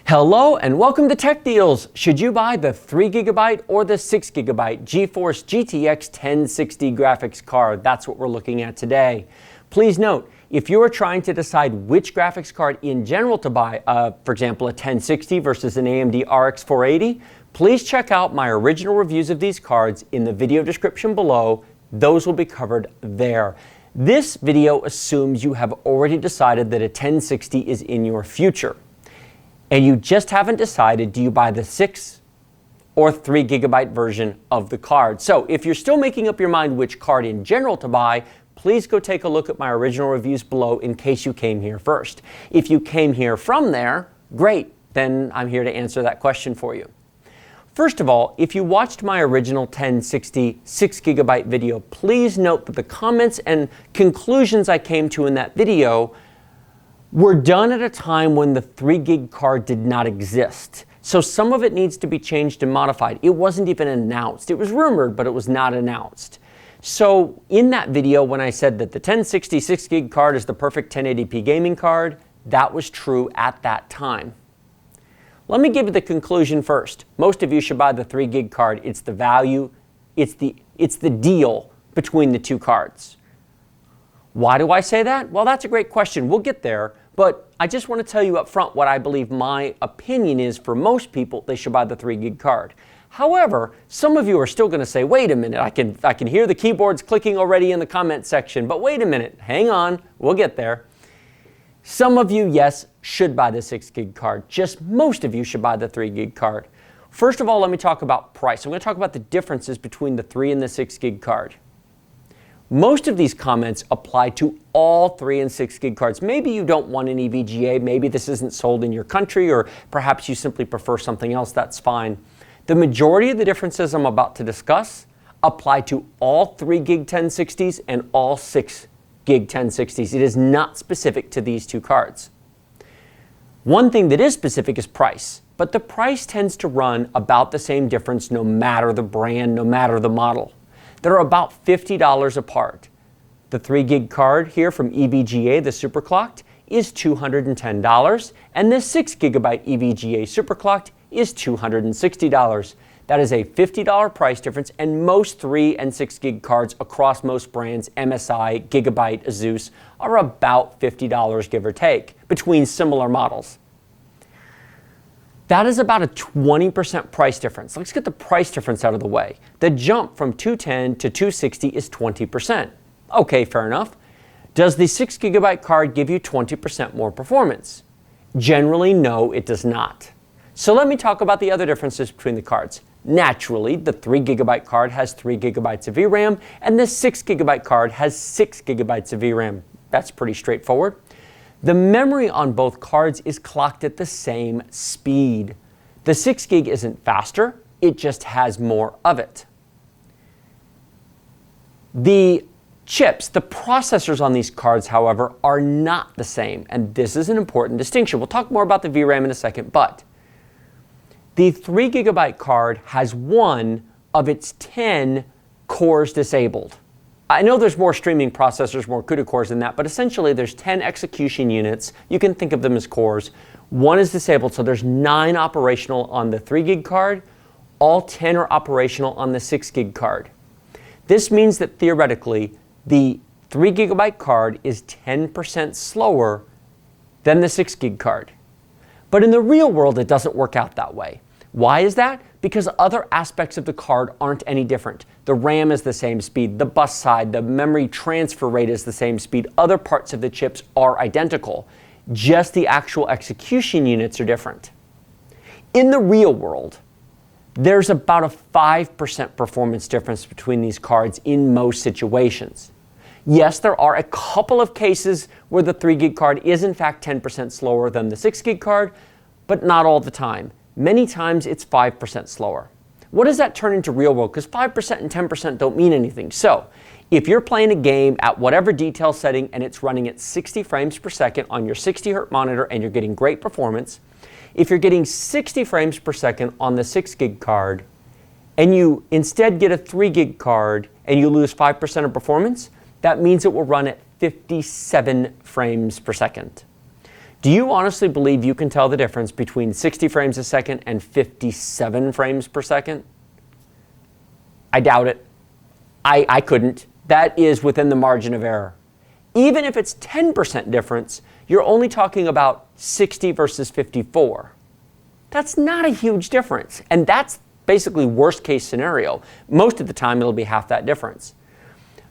Hello and welcome to Tech Deals. Should you buy the 3GB or the 6GB GeForce GTX 1060 graphics card? That's what we're looking at today. Please note, if you are trying to decide which graphics card in general to buy, for example a 1060 versus an AMD RX 480, please check out my original reviews of these cards in the video description below. Those will be covered there. This video assumes you have already decided that a 1060 is in your future, and you just haven't decided, do you buy the 6 or 3GB version of the card? So if you're still making up your mind which card in general to buy, please go take a look at my original reviews below in case you came here first. If you came here from there, great, then I'm here to answer that question for you. First of all, if you watched my original 1060 6GB video, please note that the comments and conclusions I came to in that video were done at a time when the 3GB card did not exist. So some of it needs to be changed and modified. It wasn't even announced. It was rumored, but it was not announced. So in that video, when I said that the 1060 6GB card is the perfect 1080p gaming card, that was true at that time. Let me give you the conclusion first. Most of you should buy the 3GB card. It's the value, it's the deal between the two cards. Why do I say that? Well, that's a great question. We'll get there, but I just want to tell you up front what I believe my opinion is. For most people, they should buy the 3GB card. However, some of you are still going to say, wait a minute, I can hear the keyboards clicking already in the comment section, but wait a minute, hang on, we'll get there. Some of you, yes, should buy the 6GB card. Just most of you should buy the 3GB card. First of all, let me talk about price. I'm going to talk about the differences between the 3 and the 6GB card. Most of these comments apply to all 3 and 6GB cards. Maybe you don't want an EVGA, maybe this isn't sold in your country, or perhaps you simply prefer something else, that's fine. The majority of the differences I'm about to discuss apply to all 3GB 1060s and all 6GB 1060s. It is not specific to these two cards. One thing that is specific is price, but the price tends to run about the same difference no matter the brand, no matter the model. They're about $50 apart. The 3GB card here from EVGA, the superclocked, is $210, and the 6GB EVGA superclocked is $260. That is a $50 price difference, and most 3 and 6GB cards across most brands, MSI, Gigabyte, Asus, are about $50 give or take between similar models. That is about a 20% price difference. Let's get the price difference out of the way. The jump from 210 to 260 is 20%. Okay, fair enough. Does the 6GB card give you 20% more performance? Generally, no, it does not. So let me talk about the other differences between the cards. Naturally, the 3GB card has 3GB of VRAM, and the 6GB card has 6GB of VRAM. That's pretty straightforward. The memory on both cards is clocked at the same speed. The 6GB isn't faster, it just has more of it. The chips, the processors on these cards, however, are not the same, and this is an important distinction. We'll talk more about the VRAM in a second, but the 3GB card has one of its 10 cores disabled. I know there's more streaming processors, more CUDA cores than that, but essentially there's 10 execution units. You can think of them as cores. One is disabled, so there's 9 operational on the 3GB card. All 10 are operational on the 6GB card. This means that theoretically, the 3GB card is 10% slower than the 6GB card. But in the real world, it doesn't work out that way. Why is that? Because other aspects of the card aren't any different. The RAM is the same speed, the bus side, the memory transfer rate is the same speed, other parts of the chips are identical. Just the actual execution units are different. In the real world, there's about a 5% performance difference between these cards in most situations. Yes, there are a couple of cases where the 3GB card is in fact 10% slower than the 6GB card, but not all the time. Many times it's 5% slower. What does that turn into real world? Because 5% and 10% don't mean anything. So if you're playing a game at whatever detail setting and it's running at 60 frames per second on your 60Hz monitor and you're getting great performance, if you're getting 60 frames per second on the 6GB card and you instead get a 3GB card and you lose 5% of performance, that means it will run at 57 frames per second. Do you honestly believe you can tell the difference between 60 frames a second and 57 frames per second? I doubt it. I couldn't. That is within the margin of error. Even if it's 10% difference, you're only talking about 60 versus 54. That's not a huge difference. And that's basically worst case scenario. Most of the time it'll be half that difference.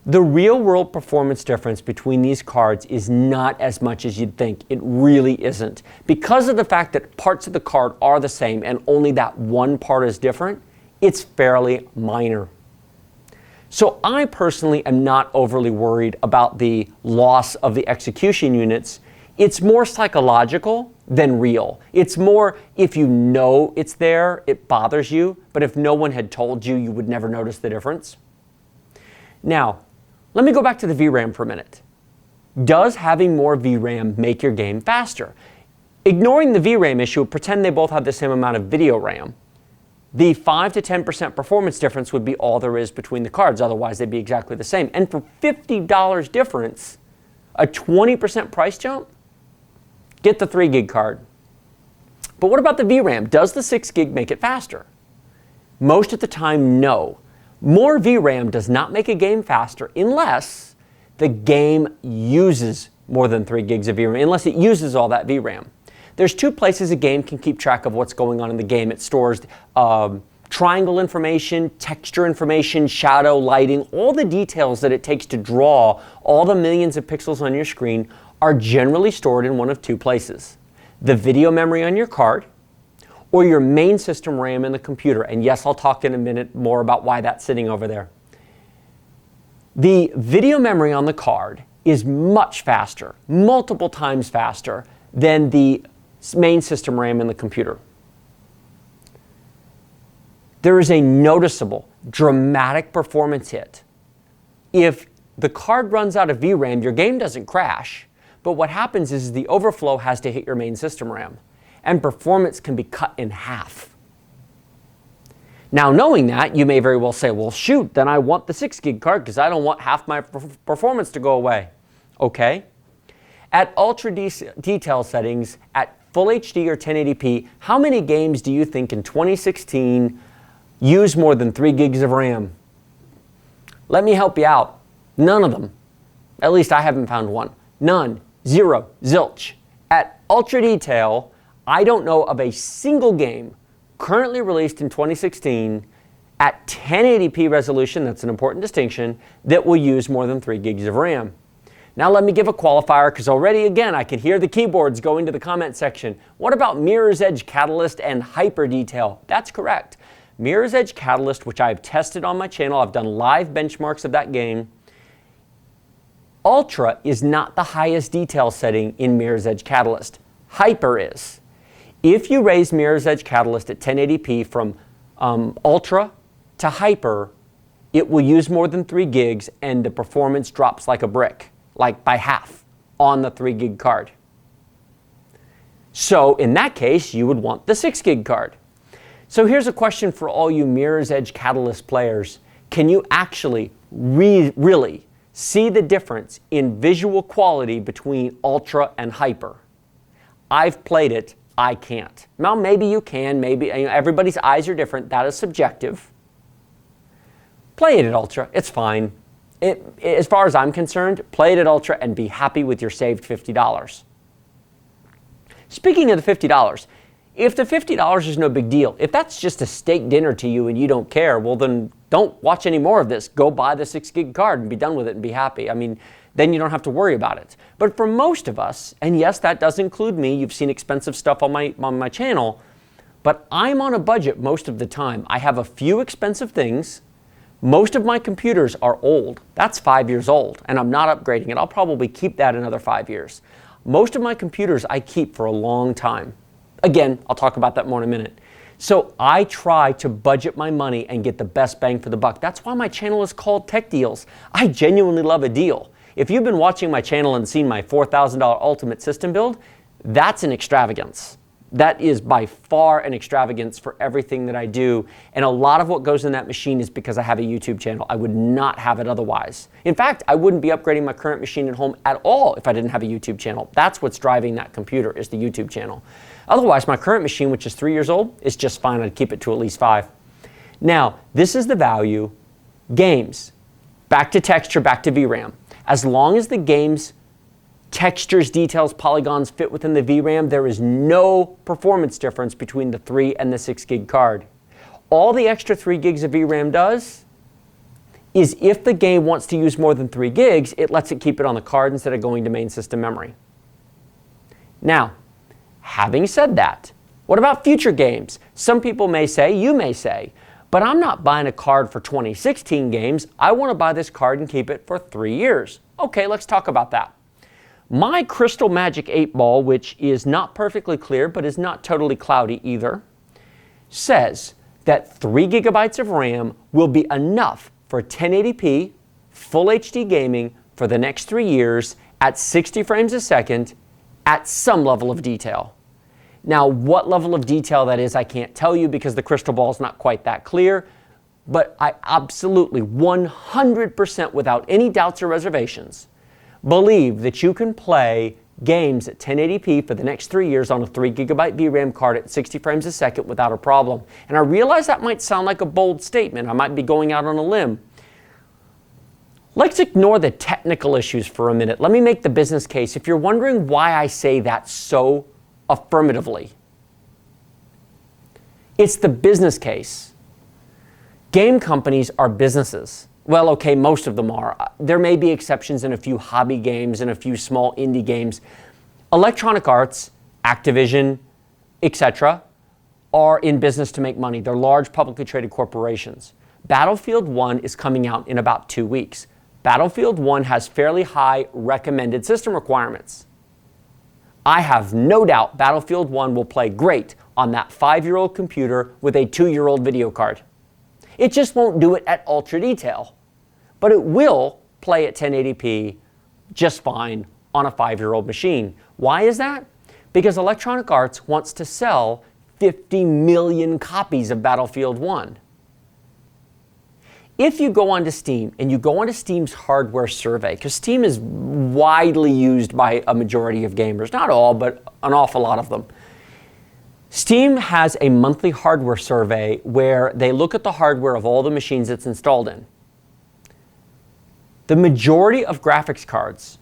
The real world performance difference between these cards is not as much as you'd think. It really isn't. Because of the fact that parts of the card are the same and only that one part is different, it's fairly minor. So I personally am not overly worried about the loss of the execution units. It's more psychological than real. It's more if you know it's there, it bothers you, but if no one had told you, you would never notice the difference. Now, let me go back to the VRAM for a minute. Does having more VRAM make your game faster? Ignoring the VRAM issue, pretend they both have the same amount of video RAM. The 5 to 10% performance difference would be all there is between the cards, otherwise they'd be exactly the same. And for $50 difference, a 20% price jump, get the 3 gig card. But what about the VRAM? Does the 6 gig make it faster? Most of the time, no. More VRAM does not make a game faster unless the game uses more than 3 gigs of VRAM, unless it uses all that VRAM. There's 2 places a game can keep track of what's going on in the game. It stores triangle information, texture information, shadow, lighting, all the details that it takes to draw all the millions of pixels on your screen are generally stored in one of 2 places. The video memory on your card or your main system RAM in the computer. And yes, I'll talk in a minute more about why that's sitting over there. The video memory on the card is much faster, multiple times faster than the main system RAM in the computer. There is a noticeable, dramatic performance hit. If the card runs out of VRAM, your game doesn't crash, but what happens is the overflow has to hit your main system RAM, and performance can be cut in half. Now, knowing that, you may very well say, well, shoot, then I want the 6 gig card because I don't want half my performance to go away. Okay. At ultra detail settings, at Full HD or 1080p, how many games do you think in 2016 use more than 3 gigs of RAM? Let me help you out. None of them. At least I haven't found one. None. Zero. Zilch. At ultra detail, I don't know of a single game currently released in 2016 at 1080p resolution, that's an important distinction, that will use more than 3 gigs of RAM. Now let me give a qualifier because already again I can hear the keyboards going to the comment section. What about Mirror's Edge Catalyst and Hyper Detail? That's correct. Mirror's Edge Catalyst, which I've tested on my channel, I've done live benchmarks of that game. Ultra is not the highest detail setting in Mirror's Edge Catalyst. Hyper is. If you raise Mirror's Edge Catalyst at 1080p from Ultra to Hyper, it will use more than 3 gigs and the performance drops like a brick, like by half on the 3 gig card. So in that case, you would want the 6 gig card. So here's a question for all you Mirror's Edge Catalyst players. Can you actually really see the difference in visual quality between Ultra and Hyper? I've played it. I can't. Now maybe you can, maybe everybody's eyes are different, that is subjective. Play it at Ultra, it's fine. As far as I'm concerned, play it at Ultra and be happy with your saved $50. Speaking of the $50, if the $50 is no big deal, if that's just a steak dinner to you and you don't care, well then don't watch any more of this. Go buy the 6 gig card and be done with it and be happy. I mean, then you don't have to worry about it. But for most of us, and yes, that does include me, you've seen expensive stuff on my channel, but I'm on a budget most of the time. I have a few expensive things. Most of my computers are old. That's 5 years old, and I'm not upgrading it. I'll probably keep that another 5 years. Most of my computers I keep for a long time. Again, I'll talk about that more in a minute. So I try to budget my money and get the best bang for the buck. That's why my channel is called Tech Deals. I genuinely love a deal. If you've been watching my channel and seen my $4,000 Ultimate System build, that's an extravagance. That is by far an extravagance for everything that I do. And a lot of what goes in that machine is because I have a YouTube channel. I would not have it otherwise. In fact, I wouldn't be upgrading my current machine at home at all if I didn't have a YouTube channel. That's what's driving that computer, is the YouTube channel. Otherwise, my current machine, which is 3 years old, is just fine. I'd keep it to at least 5. Now, this is the value. Games. Back to texture, back to VRAM. As long as the game's textures, details, polygons fit within the VRAM, there is no performance difference between the 3 and the 6 gig card. All the extra 3 gigs of VRAM does is if the game wants to use more than 3 gigs, it lets it keep it on the card instead of going to main system memory. Now, having said that, what about future games? Some people may say, you may say, but I'm not buying a card for 2016 games. I want to buy this card and keep it for 3 years. Okay, let's talk about that. My Crystal Magic 8 Ball, which is not perfectly clear but is not totally cloudy either, says that 3 gigabytes of RAM will be enough for 1080p full HD gaming for the next 3 years at 60 frames a second at some level of detail. Now, what level of detail that is, I can't tell you because the crystal ball is not quite that clear, but I absolutely 100% without any doubts or reservations believe that you can play games at 1080p for the next 3 years on a 3 gigabyte VRAM card at 60 frames a second without a problem. And I realize that might sound like a bold statement. I might be going out on a limb. Let's ignore the technical issues for a minute. Let me make the business case. If you're wondering why I say that so affirmatively, it's the business case. Game companies are businesses. Well, okay, most of them are. There may be exceptions in a few hobby games and a few small indie games. Electronic Arts, Activision, etc., are in business to make money. They're large publicly traded corporations. Battlefield 1 is coming out in about 2 weeks. Battlefield 1 has fairly high recommended system requirements. I have no doubt Battlefield 1 will play great on that 5-year-old computer with a 2-year-old video card. It just won't do it at ultra detail. But it will play at 1080p just fine on a 5-year-old machine. Why is that? Because Electronic Arts wants to sell 50 million copies of Battlefield 1. If you go onto Steam, and you go onto Steam's hardware survey, because Steam is widely used by a majority of gamers, not all, but an awful lot of them. Steam has a monthly hardware survey where they look at the hardware of all the machines it's installed in. The majority of graphics cards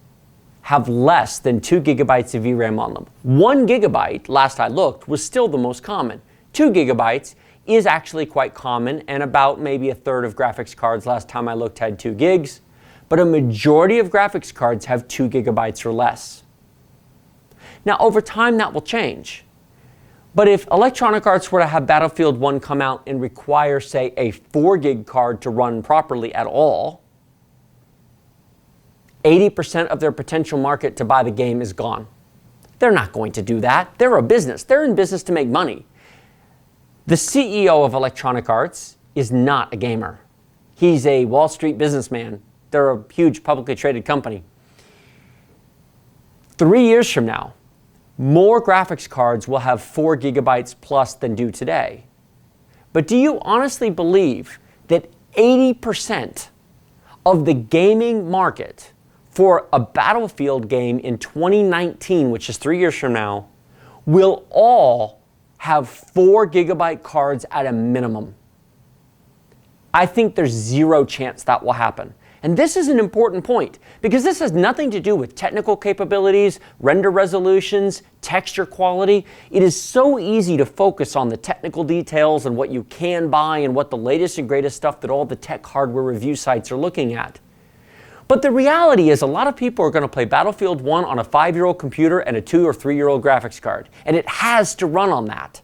have less than 2 gigabytes of VRAM on them. 1 gigabyte, last I looked, was still the most common. 2 gigabytes is actually quite common, and about maybe a third of graphics cards last time I looked had 2 gigs. But a majority of graphics cards have 2 gigabytes or less. Now, over time, that will change. But if Electronic Arts were to have Battlefield 1 come out and require, say, a 4 gig card to run properly at all, 80% of their potential market to buy the game is gone. They're not going to do that. They're a business. They're in business to make money. The CEO of Electronic Arts is not a gamer. He's a Wall Street businessman. They're a huge publicly traded company. 3 years from now, more graphics cards will have 4 gigabytes plus than do today. But do you honestly believe that 80% of the gaming market for a Battlefield game in 2019, which is 3 years from now, will all have 4 gigabyte cards at a minimum? I think there's zero chance that will happen. And this is an important point because this has nothing to do with technical capabilities, render resolutions, texture quality. It is so easy to focus on the technical details and what you can buy and what the latest and greatest stuff that all the tech hardware review sites are looking at. But the reality is a lot of people are going to play Battlefield 1 on a 5-year-old computer and a 2 or 3-year-old graphics card. And it has to run on that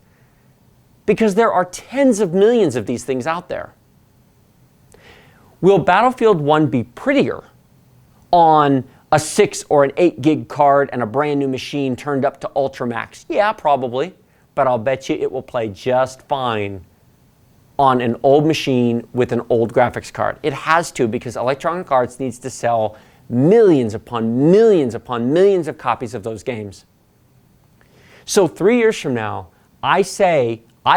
because there are tens of millions of these things out there. Will Battlefield 1 be prettier on a 6 or an 8 gig card and a brand new machine turned up to Ultra Max? Yeah, probably. But I'll bet you it will play just fine on an old machine with an old graphics card. It has to because Electronic Arts needs to sell millions upon millions upon millions of copies of those games. So 3 years from now, I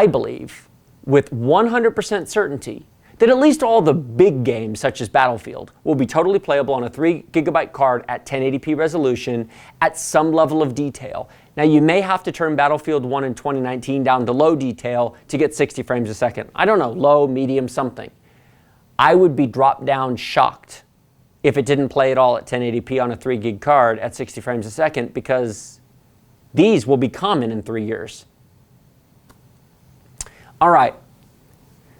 believe, with 100% certainty, that at least all the big games, such as Battlefield, will be totally playable on a 3 gigabyte card at 1080p resolution at some level of detail. Now, you may have to turn Battlefield 1 in 2019 down to low detail to get 60 frames a second. I don't know, low, medium, something. I would be drop down shocked if it didn't play at all at 1080p on a 3 gig card at 60 frames a second, because these will be common in 3 years. All right.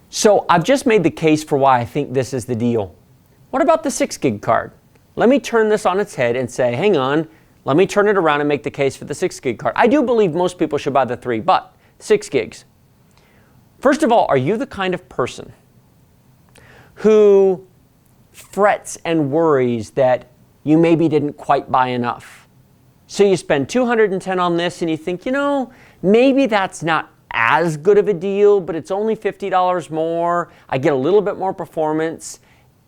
So I've just made the case for why I think this is the deal. What about the 6 gig card? Let me turn this on its head and say, hang on, let me turn it around and make the case for the 6 gig card. I do believe most people should buy the 3, but 6 gigs. First of all, are you the kind of person who frets and worries that you maybe didn't quite buy enough? So you spend $210 on this and you think, maybe that's not as good of a deal, but it's only $50 more. I get a little bit more performance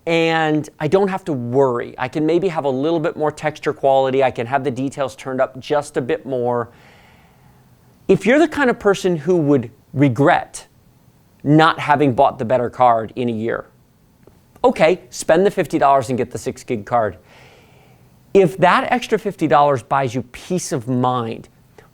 and I don't have to worry. I can maybe have a little bit more texture quality. I can have the details turned up just a bit more. If you're the kind of person who would regret not having bought the better card in a year, okay, spend the $50 and get the 6 gig card. If that extra $50 buys you peace of mind,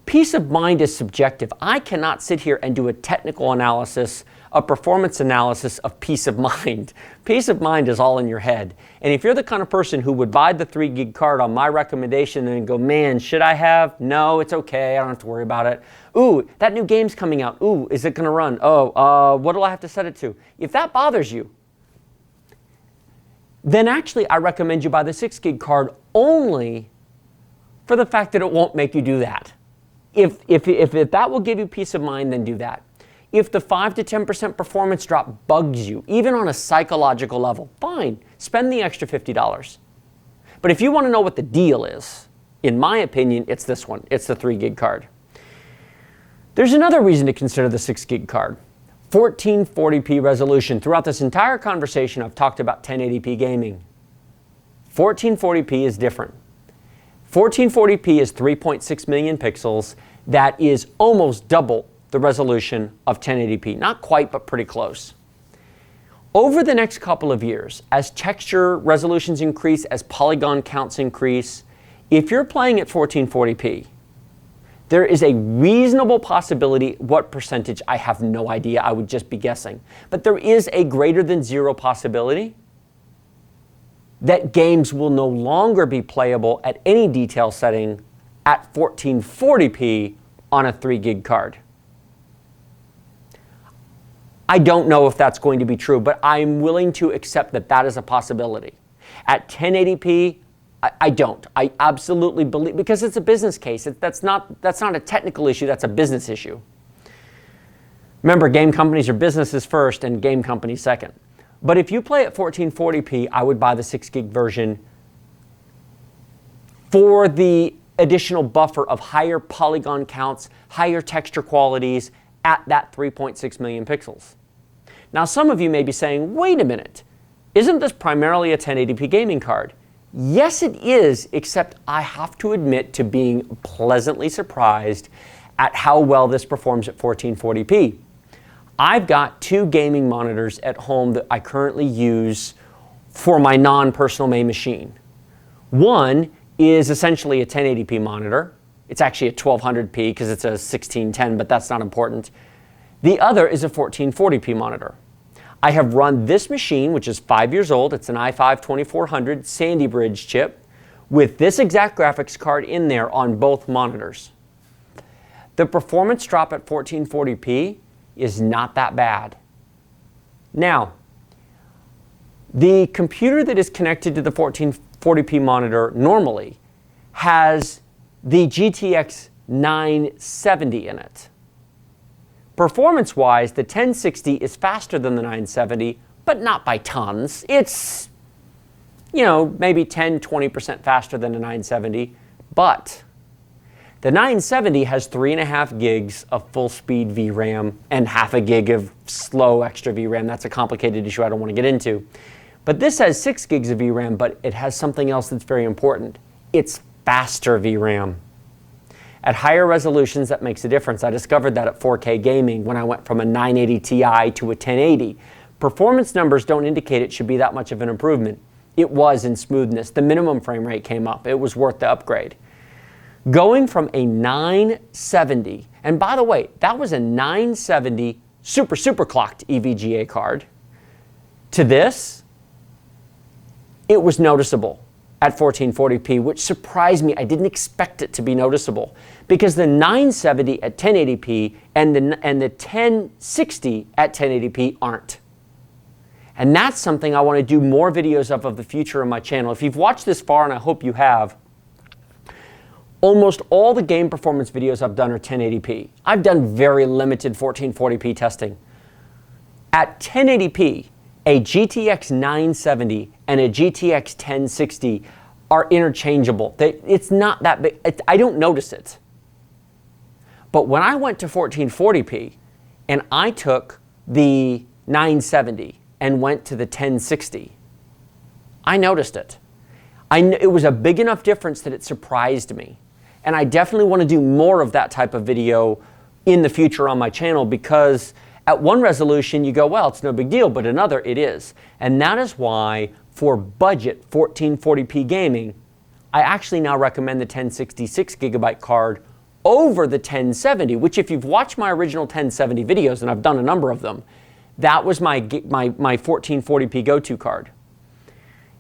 peace of mind is subjective. I cannot sit here and do a technical analysis, a performance analysis of peace of mind. Peace of mind is all in your head. And if you're the kind of person who would buy the 3 gig card on my recommendation and go, man, should I have? No, it's okay. I don't have to worry about it. Ooh, that new game's coming out. Ooh, is it going to run? Oh, what do I have to set it to? If that bothers you, then actually I recommend you buy the 6 gig card only for the fact that it won't make you do that. If that will give you peace of mind, then do that. If the 5 to 10% performance drop bugs you, even on a psychological level, fine, spend the extra $50. But if you want to know what the deal is, in my opinion, it's this one. It's the 3 gig card. There's another reason to consider the 6 gig card. 1440p resolution. Throughout this entire conversation, I've talked about 1080p gaming. 1440p is different. 1440p is 3.6 million pixels. That is almost double the resolution of 1080p. Not quite, but pretty close. Over the next couple of years, as texture resolutions increase, as polygon counts increase, if you're playing at 1440p, there is a reasonable possibility, what percentage, I have no idea, I would just be guessing, but there is a greater than zero possibility that games will no longer be playable at any detail setting at 1440p on a 3 gig card. I don't know if that's going to be true, but I'm willing to accept that that is a possibility. At 1080p, I don't. I absolutely believe, because it's a business case. That's not a technical issue, that's a business issue. Remember, game companies are businesses first and game companies second. But if you play at 1440p, I would buy the 6 gig version for the additional buffer of higher polygon counts, higher texture qualities at that 3.6 million pixels. Now, some of you may be saying, wait a minute, isn't this primarily a 1080p gaming card? Yes, it is, except I have to admit to being pleasantly surprised at how well this performs at 1440p. I've got 2 gaming monitors at home that I currently use for my non-personal main machine. One is essentially a 1080p monitor. It's actually a 1200p because it's a 1610, but that's not important. The other is a 1440p monitor. I have run this machine, which is 5 years old. It's an i5-2400 Sandy Bridge chip with this exact graphics card in there on both monitors. The performance drop at 1440p is not that bad. Now, the computer that is connected to the 1440p monitor normally has the GTX 970 in it. Performance-wise, the 1060 is faster than the 970, but not by tons. It's, maybe 10-20% faster than the 970, but the 970 has 3.5 gigs of full-speed VRAM and half a gig of slow extra VRAM. That's a complicated issue I don't want to get into. But this has 6 gigs of VRAM, but it has something else that's very important. It's faster VRAM. At higher resolutions, that makes a difference. I discovered that at 4K gaming when I went from a 980 Ti to a 1080. Performance numbers don't indicate it should be that much of an improvement. It was in smoothness. The minimum frame rate came up. It was worth the upgrade. Going from a 970, and by the way, that was a 970 super clocked EVGA card, to this, it was noticeable at 1440p, which surprised me. I didn't expect it to be noticeable because the 970 at 1080p and the 1060 at 1080p aren't. And that's something I want to do more videos of the future on my channel. If you've watched this far, and I hope you have, almost all the game performance videos I've done are 1080p. I've done very limited 1440p testing. At 1080p, a GTX 970 and a GTX 1060 are interchangeable. It's not that big. I don't notice it. But when I went to 1440p and I took the 970 and went to the 1060, I noticed it. It was a big enough difference that it surprised me. And I definitely want to do more of that type of video in the future on my channel, because at one resolution you go, well, it's no big deal, but another it is. And that is why for budget 1440p gaming, I actually now recommend the 1066 gigabyte card over the 1070, which if you've watched my original 1070 videos, and I've done a number of them, that was my 1440p go-to card.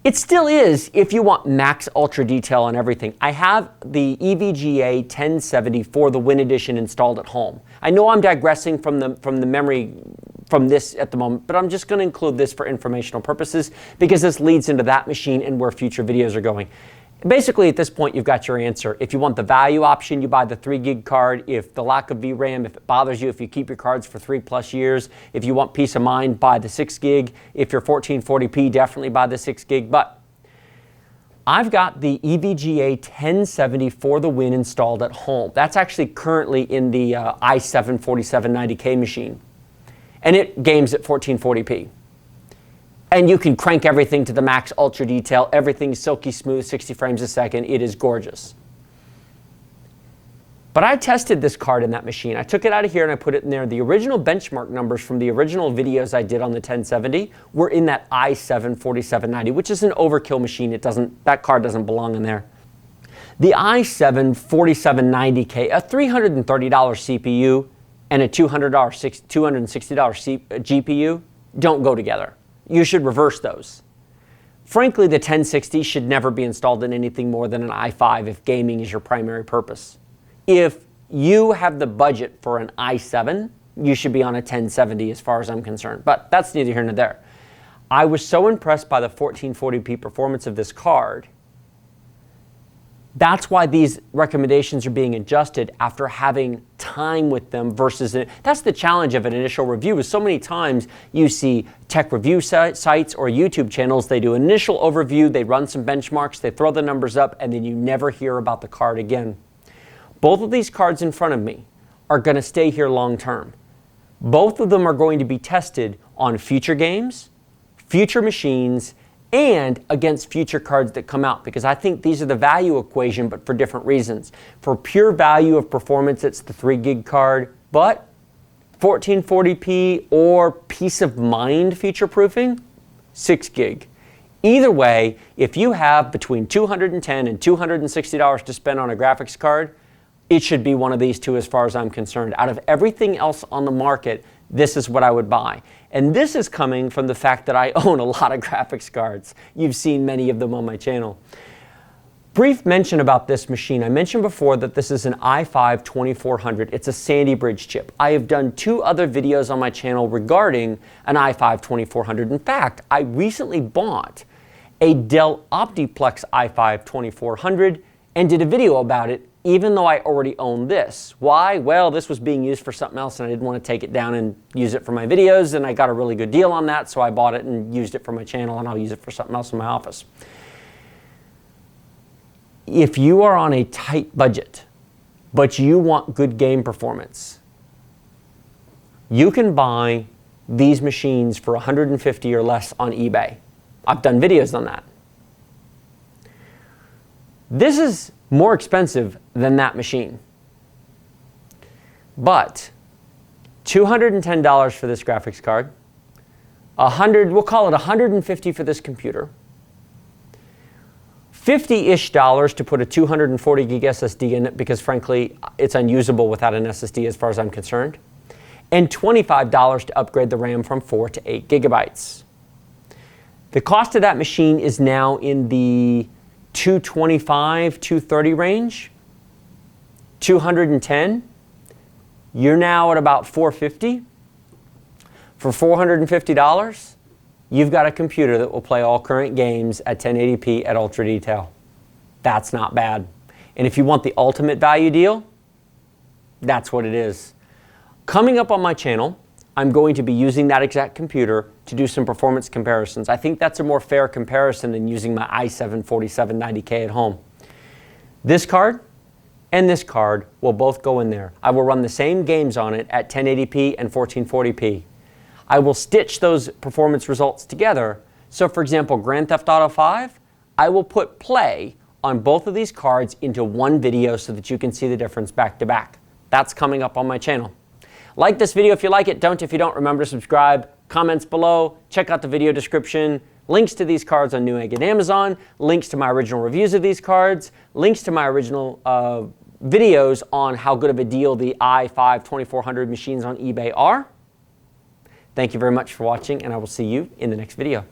It still is if you want max ultra detail on everything. I have the EVGA 1070 for the Win Edition installed at home. I know I'm digressing from the memory from this at the moment, but I'm just going to include this for informational purposes because this leads into that machine and where future videos are going. Basically, at this point, you've got your answer. If you want the value option, you buy the 3 gig card. If the lack of VRAM, if it bothers you, if you keep your cards for 3+ years, if you want peace of mind, buy the 6 gig. If you're 1440p, definitely buy the 6 gig. But I've got the EVGA 1070 for the Win installed at home. That's actually currently in the i7 4790K machine. And it games at 1440p. And you can crank everything to the max ultra detail. Everything's silky smooth, 60 frames a second. It is gorgeous. But I tested this card in that machine. I took it out of here and I put it in there. The original benchmark numbers from the original videos I did on the 1070 were in that i7 4790, which is an overkill machine. That card doesn't belong in there. The i7 4790K, a $330 CPU and a $260 GPU don't go together. You should reverse those. Frankly, the 1060 should never be installed in anything more than an i5 if gaming is your primary purpose. If you have the budget for an i7, you should be on a 1070 as far as I'm concerned. But that's neither here nor there. I was so impressed by the 1440p performance of this card. That's why these recommendations are being adjusted after having time with them versus that's the challenge of an initial review is so many times you see tech review sites or YouTube channels, they do an initial overview, they run some benchmarks, they throw the numbers up, and then you never hear about the card again. Both of these cards in front of me are going to stay here long term. Both of them are going to be tested on future games, future machines, and against future cards that come out, because I think these are the value equation, but for different reasons. For pure value of performance, it's the 3 gig card, but 1440p or peace of mind future proofing, 6 gig. Either way, if you have between $210 and $260 to spend on a graphics card, it should be one of these two as far as I'm concerned. Out of everything else on the market, this is what I would buy. And this is coming from the fact that I own a lot of graphics cards. You've seen many of them on my channel. Brief mention about this machine. I mentioned before that this is an i5 2400. It's a Sandy Bridge chip. I have done 2 other videos on my channel regarding an i5 2400. In fact, I recently bought a Dell Optiplex i5 2400 and did a video about it, even though I already own this. Why? Well, this was being used for something else and I didn't want to take it down and use it for my videos, and I got a really good deal on that, so I bought it and used it for my channel, and I'll use it for something else in my office. If you are on a tight budget, but you want good game performance, you can buy these machines for $150 or less on eBay. I've done videos on that. This is more expensive than that machine. But $210 for this graphics card, we'll call it $150 for this computer, $50-ish to put a 240 gig SSD in it because frankly it's unusable without an SSD as far as I'm concerned, and $25 to upgrade the RAM from 4 to 8 gigabytes. The cost of that machine is now in the $225, $230 range. $210, you're now at about $450. For $450, you've got a computer that will play all current games at 1080p at ultra detail. That's not bad. And if you want the ultimate value deal, that's what it is. Coming up on my channel, I'm going to be using that exact computer to do some performance comparisons. I think that's a more fair comparison than using my i7 4790K at home. This card and this card will both go in there. I will run the same games on it at 1080p and 1440p. I will stitch those performance results together. So for example, Grand Theft Auto 5, I will put play on both of these cards into one video so that you can see the difference back to back. That's coming up on my channel. Like this video if you like it, don't if you don't. Remember to subscribe, comments below, check out the video description, links to these cards on Newegg and Amazon, links to my original reviews of these cards, links to my original videos on how good of a deal the i5 2400 machines on eBay are. Thank you very much for watching, and I will see you in the next video.